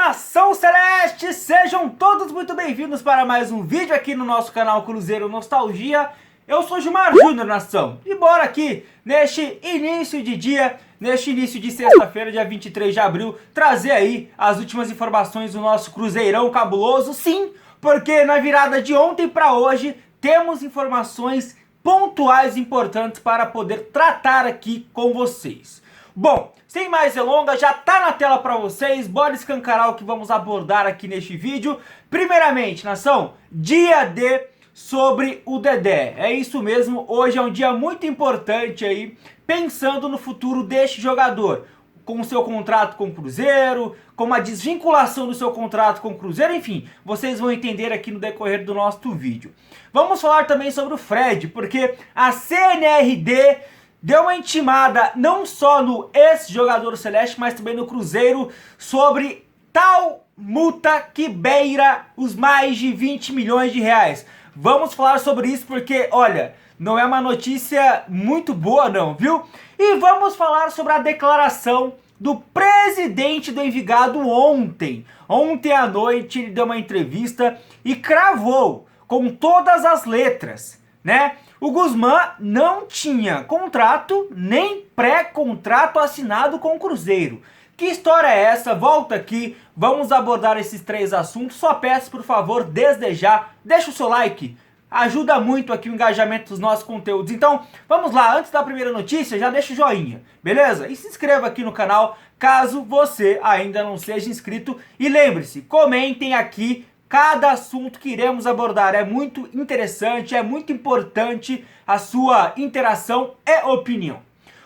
Nação Celeste, sejam todos muito bem-vindos para mais um vídeo aqui no nosso canal Cruzeiro Nostalgia. Eu sou Gilmar Júnior, nação, e bora aqui neste início de dia, neste início de sexta-feira, dia 23 de abril, trazer aí as últimas informações do nosso Cruzeirão cabuloso. Sim, porque na virada de ontem para hoje temos informações pontuais importantes para poder tratar aqui com vocês. Bom, sem mais delongas, já tá na tela para vocês, bora escancarar o que vamos abordar aqui neste vídeo. Primeiramente, nação, dia D sobre o Dedé. É isso mesmo, hoje é um dia muito importante aí, pensando no futuro deste jogador, com o seu contrato com o Cruzeiro, com a desvinculação do seu contrato com o Cruzeiro, enfim, vocês vão entender aqui no decorrer do nosso vídeo. Vamos falar também sobre o Fred, porque a CNRD deu uma intimada não só no ex-jogador celeste, mas também no Cruzeiro, sobre tal multa que beira os mais de 20 milhões de reais. Vamos falar sobre isso porque, olha, não é uma notícia muito boa não, viu? E vamos falar sobre a declaração do presidente do Envigado ontem. Ontem à noite ele deu uma entrevista e cravou com todas as letras, né? O Guzmán não tinha contrato nem pré-contrato assinado com o Cruzeiro. Que história é essa? Volta aqui, vamos abordar esses três assuntos. Só peço, por favor, desde já, deixa o seu like. Ajuda muito aqui o engajamento dos nossos conteúdos. Então, vamos lá, antes da primeira notícia, já deixa o joinha, beleza? E se inscreva aqui no canal, caso você ainda não seja inscrito. E lembre-se, comentem aqui cada assunto que iremos abordar. É muito interessante, é muito importante a sua interação e opinião.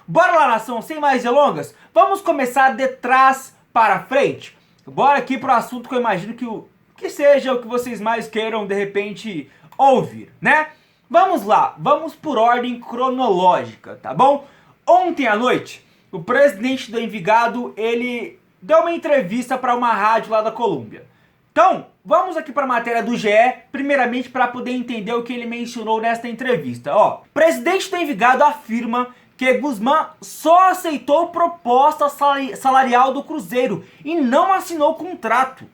Bora lá, nação, sem mais delongas, vamos começar de trás para frente. Bora aqui para o assunto que eu imagino que seja o que vocês mais queiram, de repente, ouvir, né? Vamos lá, vamos por ordem cronológica, tá bom? Ontem à noite, o presidente do Envigado, ele deu uma entrevista para uma rádio lá da Colômbia. Então, vamos aqui para a matéria do GE, primeiramente para poder entender o que ele mencionou nesta entrevista. Ó, o presidente do Envigado afirma que Guzmán só aceitou proposta salarial do Cruzeiro e não assinou contrato.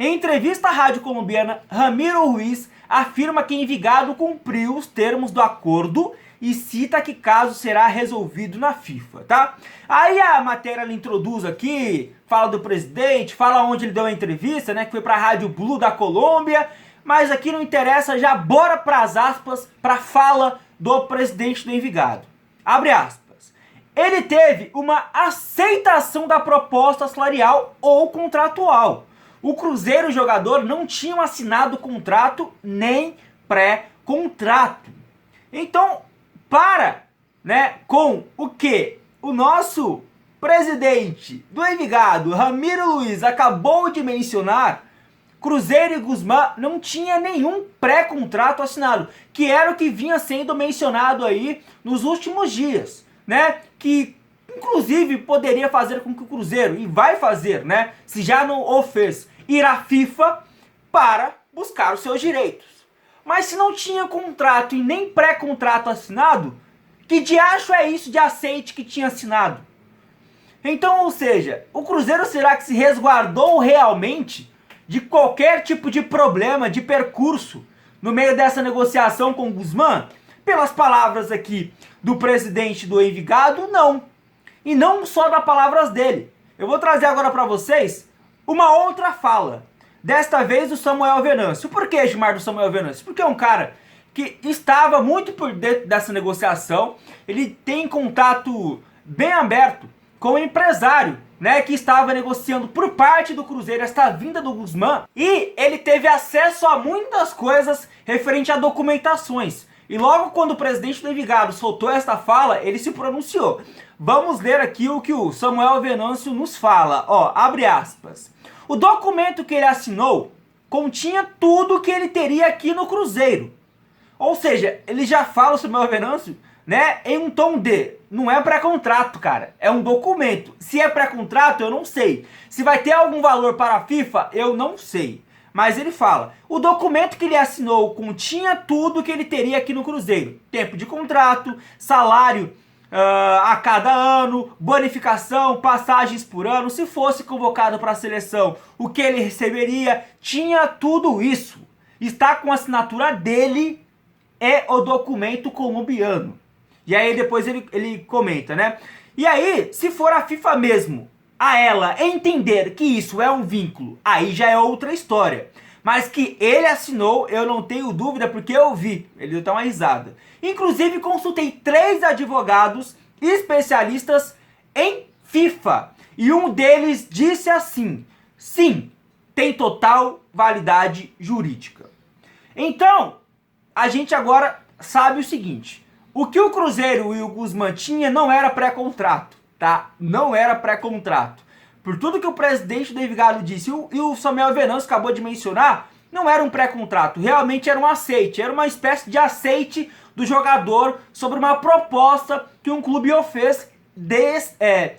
Em entrevista à rádio colombiana, Ramiro Ruiz afirma que Envigado cumpriu os termos do acordo e cita que caso será resolvido na FIFA, tá? Aí a matéria ela introduz aqui, fala do presidente, fala onde ele deu a entrevista, né, que foi para a Rádio Blue da Colômbia, mas aqui não interessa, já bora para as aspas, para a fala do presidente do Envigado. Abre aspas. Ele teve uma aceitação da proposta salarial ou contratual. O Cruzeiro e o jogador não tinham assinado contrato nem pré-contrato. Então, com o que o nosso presidente do Envigado, Ramiro Luiz, acabou de mencionar, Cruzeiro e Guzmán não tinha nenhum pré-contrato assinado, que era o que vinha sendo mencionado aí nos últimos dias, né? Que inclusive poderia fazer com que o Cruzeiro, e vai fazer, né? Se já não o fez, ir à FIFA para buscar os seus direitos. Mas se não tinha contrato e nem pré-contrato assinado, que diacho é isso de aceite que tinha assinado? Então, ou seja, o Cruzeiro será que se resguardou realmente de qualquer tipo de problema, de percurso, no meio dessa negociação com o Guzmán? Pelas palavras aqui do presidente do Envigado, não. E não só das palavras dele. Eu vou trazer agora para vocês uma outra fala. Desta vez do Samuel Venâncio. Por que, Gilmar, do Samuel Venâncio? Porque é um cara que estava muito por dentro dessa negociação. Ele tem contato bem aberto com o empresário, né, que estava negociando por parte do Cruzeiro esta vinda do Guzmán. E ele teve acesso a muitas coisas referente a documentações. E logo quando o presidente do Envigado soltou esta fala, ele se pronunciou. Vamos ler aqui o que o Samuel Venâncio nos fala. Ó, abre aspas. O documento que ele assinou continha tudo que ele teria aqui no Cruzeiro. Ou seja, ele já fala, o Samuel Venâncio, né, em um tom de, não é pré-contrato, cara, é um documento. Se é pré-contrato, eu não sei. Se vai ter algum valor para a FIFA, eu não sei. Mas ele fala, o documento que ele assinou continha tudo que ele teria aqui no Cruzeiro. Tempo de contrato, salário a cada ano, bonificação, passagens por ano, se fosse convocado para a seleção, o que ele receberia, tinha tudo isso. Está com a assinatura dele e o documento colombiano. E aí depois ele comenta, né? E aí, se for a FIFA mesmo, a ela entender que isso é um vínculo, aí já é outra história. Mas que ele assinou, eu não tenho dúvida, porque eu vi. Ele deu até uma risada. Inclusive, consultei 3 advogados especialistas em FIFA. E um deles disse assim: sim, tem total validade jurídica. Então, a gente agora sabe o seguinte: o que o Cruzeiro e o Guzmán tinha não era pré-contrato, tá? Não era pré-contrato. Por tudo que o presidente do Envigado disse e o Samuel Venâncio acabou de mencionar, não era um pré-contrato, realmente era um aceite, era uma espécie de aceite do jogador sobre uma proposta que um clube o fez,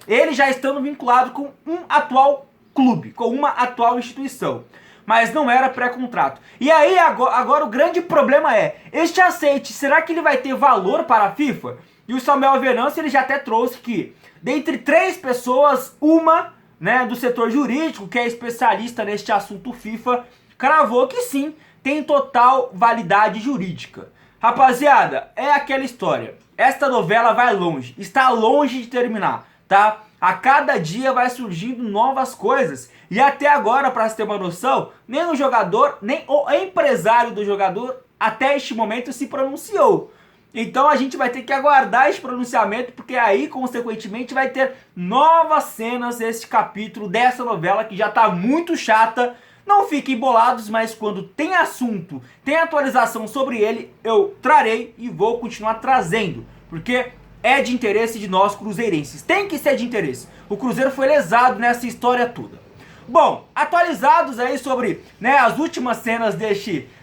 ele já estando vinculado com um atual clube, com uma atual instituição. Mas não era pré-contrato. E aí agora o grande problema é, este aceite, será que ele vai ter valor para a FIFA? E o Samuel Venâncio, ele já até trouxe que, dentre 3 pessoas, uma, né, do setor jurídico, que é especialista neste assunto FIFA, cravou que sim, tem total validade jurídica. Rapaziada, é aquela história. Esta novela vai longe, está longe de terminar, tá? A cada dia vai surgindo novas coisas. E até agora, para você ter uma noção, nem o jogador, nem o empresário do jogador, até este momento, se pronunciou. Então a gente vai ter que aguardar esse pronunciamento, porque aí, consequentemente, vai ter novas cenas desse capítulo, dessa novela que já está muito chata. Não fiquem bolados, mas quando tem assunto, tem atualização sobre ele, eu trarei e vou continuar trazendo, porque é de interesse de nós cruzeirenses. Tem que ser de interesse. O Cruzeiro foi lesado nessa história toda. Bom, atualizados aí sobre, né, as últimas cenas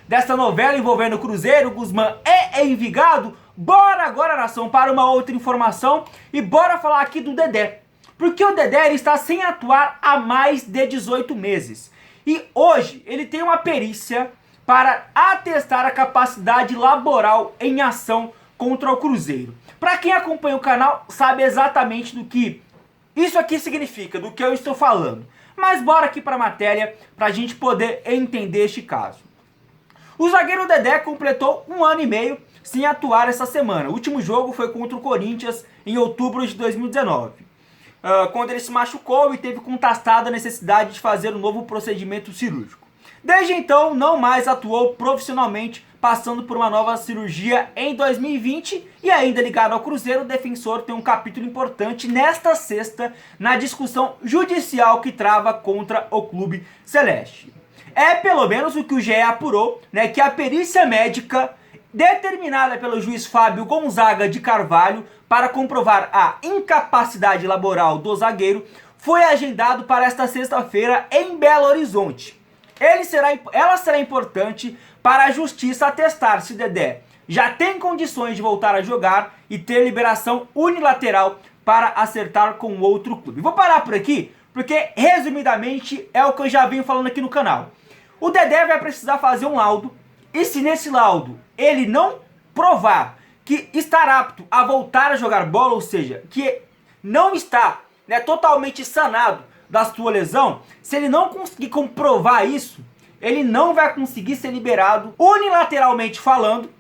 dessa novela envolvendo o Cruzeiro, Guzmán e Envigado, bora agora, nação, para uma outra informação e bora falar aqui do Dedé. Porque o Dedé, ele está sem atuar há mais de 18 meses. E hoje ele tem uma perícia para atestar a capacidade laboral em ação contra o Cruzeiro. Para quem acompanha o canal sabe exatamente do que isso aqui significa, do que eu estou falando. Mas bora aqui para a matéria para a gente poder entender este caso. O zagueiro Dedé completou 1 ano e meio sem atuar essa semana. O último jogo foi contra o Corinthians em outubro de 2019. Quando ele se machucou e teve contestada a necessidade de fazer um novo procedimento cirúrgico. Desde então, não mais atuou profissionalmente, passando por uma nova cirurgia em 2020 e ainda ligado ao Cruzeiro, o defensor tem um capítulo importante nesta sexta na discussão judicial que trava contra o Clube Celeste. É pelo menos o que o GE apurou, né, que a perícia médica determinada pelo juiz Fábio Gonzaga de Carvalho para comprovar a incapacidade laboral do zagueiro foi agendado para esta sexta-feira em Belo Horizonte. Ela será importante para a justiça atestar se Dedé já tem condições de voltar a jogar e ter liberação unilateral para acertar com outro clube. Vou parar por aqui, porque resumidamente é o que eu já venho falando aqui no canal. O Dedé vai precisar fazer um laudo, e se nesse laudo ele não provar que está apto a voltar a jogar bola, ou seja, que não está, né, totalmente sanado da sua lesão, se ele não conseguir comprovar isso, ele não vai conseguir ser liberado, unilateralmente falando,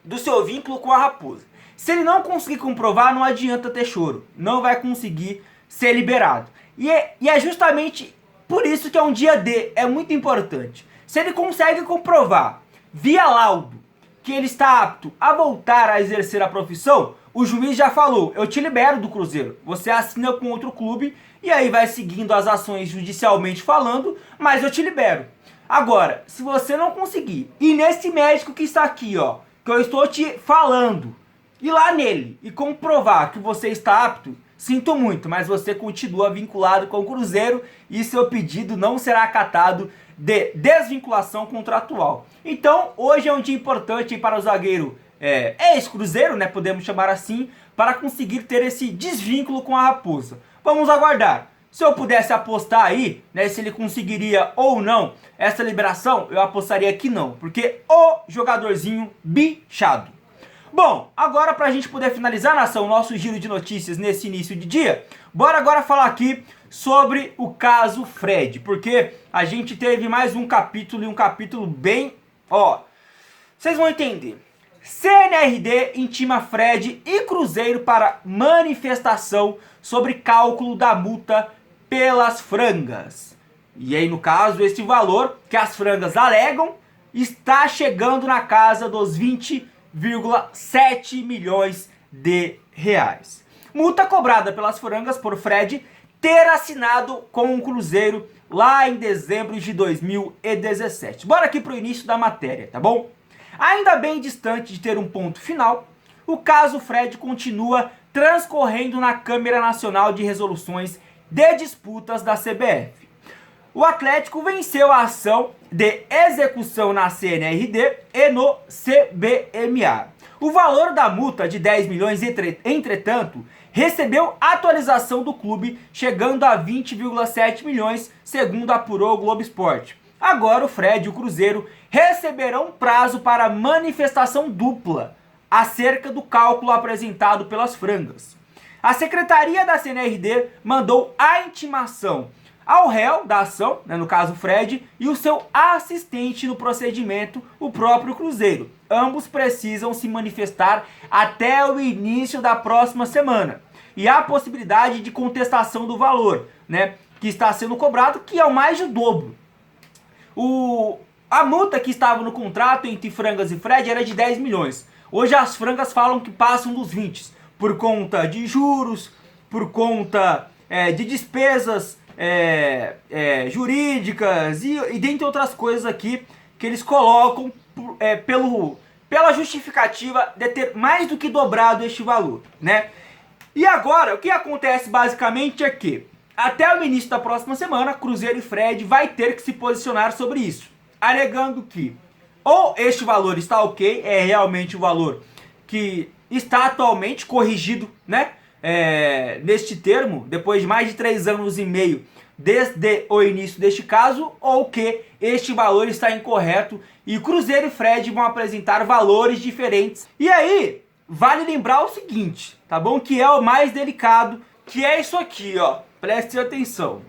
do seu vínculo com a Raposa. Se ele não conseguir comprovar, não adianta ter choro, não vai conseguir ser liberado. E é justamente por isso que é um dia D, é muito importante. Se ele consegue comprovar, via laudo, que ele está apto a voltar a exercer a profissão, o juiz já falou: eu te libero do Cruzeiro, você assina com outro clube e aí vai seguindo as ações judicialmente falando, mas eu te libero. Agora, se você não conseguir, e nesse médico que está aqui, ó, que eu estou te falando, ir lá nele e comprovar que você está apto, sinto muito, mas você continua vinculado com o Cruzeiro e seu pedido não será acatado de desvinculação contratual. Então, hoje é um dia importante para o zagueiro ex-Cruzeiro, né, podemos chamar assim, para conseguir ter esse desvínculo com a Raposa. Vamos aguardar. Se eu pudesse apostar aí, né, se ele conseguiria ou não essa liberação, eu apostaria que não, porque o jogadorzinho bichado. Bom, agora para a gente poder finalizar, nação, nosso giro de notícias nesse início de dia, bora agora falar aqui sobre o caso Fred, porque a gente teve mais um capítulo e um capítulo bem, vocês vão entender. CNRD intima Fred e Cruzeiro para manifestação sobre cálculo da multa pelas frangas. E aí, no caso, esse valor que as frangas alegam está chegando na casa dos 20,7 milhões de reais. Multa cobrada pelas frangas por Fred ter assinado com o Cruzeiro lá em dezembro de 2017. Bora aqui para o início da matéria, tá bom? Ainda bem distante de ter um ponto final, o caso Fred continua transcorrendo na Câmara Nacional de Resoluções de Disputas da CBF. O Atlético venceu a ação de execução na CNRD e no CBMA. O valor da multa de 10 milhões, entretanto, recebeu atualização do clube, chegando a 20,7 milhões, segundo apurou o Globo Esporte. Agora o Fred e o Cruzeiro receberão prazo para manifestação dupla acerca do cálculo apresentado pelas frangas. A secretaria da CNRD mandou a intimação ao réu da ação, no caso Fred, e o seu assistente no procedimento, o próprio Cruzeiro. Ambos precisam se manifestar até o início da próxima semana. E há a possibilidade de contestação do valor, que está sendo cobrado, que é o mais de dobro. A multa que estava no contrato entre frangas e Fred era de 10 milhões. Hoje as frangas falam que passam dos 20, por conta de juros, por conta de despesas jurídicas e dentre outras coisas aqui que eles colocam pela justificativa de ter mais do que dobrado este valor, E agora, o que acontece basicamente é que até o início da próxima semana, Cruzeiro e Fred vai ter que se posicionar sobre isso, alegando que ou este valor está ok, é realmente o valor que está atualmente corrigido, neste termo, depois de mais de 3 anos e meio desde o início deste caso, ou que este valor está incorreto e Cruzeiro e Fred vão apresentar valores diferentes. E aí, vale lembrar o seguinte, tá bom? Que é o mais delicado, que é isso aqui, preste atenção.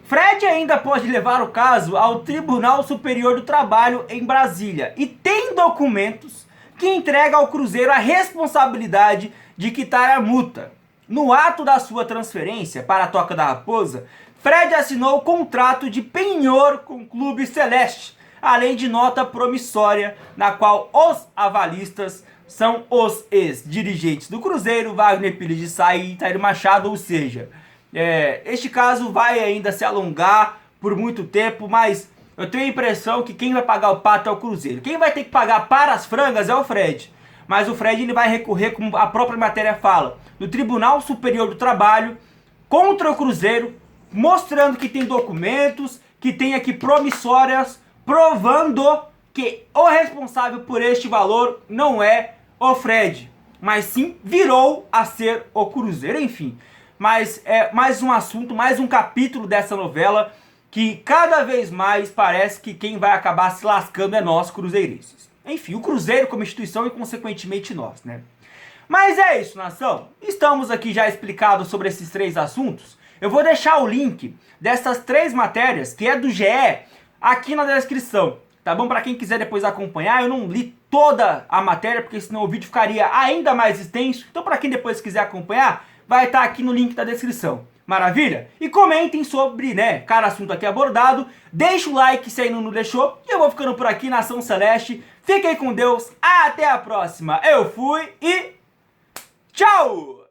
Fred ainda pode levar o caso ao Tribunal Superior do Trabalho em Brasília e tem documentos que entregam ao Cruzeiro a responsabilidade de quitar a multa. No ato da sua transferência para a Toca da Raposa, Fred assinou o contrato de penhor com o Clube Celeste, além de nota promissória, na qual os avalistas são os ex-dirigentes do Cruzeiro, Wagner Pires de Sá e Itair Machado, ou seja, este caso vai ainda se alongar por muito tempo, mas eu tenho a impressão que quem vai pagar o pato é o Cruzeiro. Quem vai ter que pagar para as frangas é o Fred, mas o Fred ele vai recorrer, como a própria matéria fala, no Tribunal Superior do Trabalho contra o Cruzeiro, mostrando que tem documentos, que tem aqui promissórias, provando que o responsável por este valor não é o Fred, mas sim virou a ser o Cruzeiro, enfim. Mas é mais um assunto, mais um capítulo dessa novela que cada vez mais parece que quem vai acabar se lascando é nós, cruzeirenses. Enfim, o Cruzeiro como instituição e consequentemente nós, Mas é isso, nação. Estamos aqui já explicados sobre esses 3 assuntos. Eu vou deixar o link dessas 3 matérias, que é do GE, aqui na descrição, tá bom? Para quem quiser depois acompanhar, eu não li toda a matéria, porque senão o vídeo ficaria ainda mais extenso. Então, para quem depois quiser acompanhar, vai estar aqui no link da descrição. Maravilha? E comentem sobre, cada assunto aqui abordado. Deixa o like se ainda não deixou. E eu vou ficando por aqui, Nação Celeste. Fiquem com Deus. Até a próxima. Eu fui e tchau!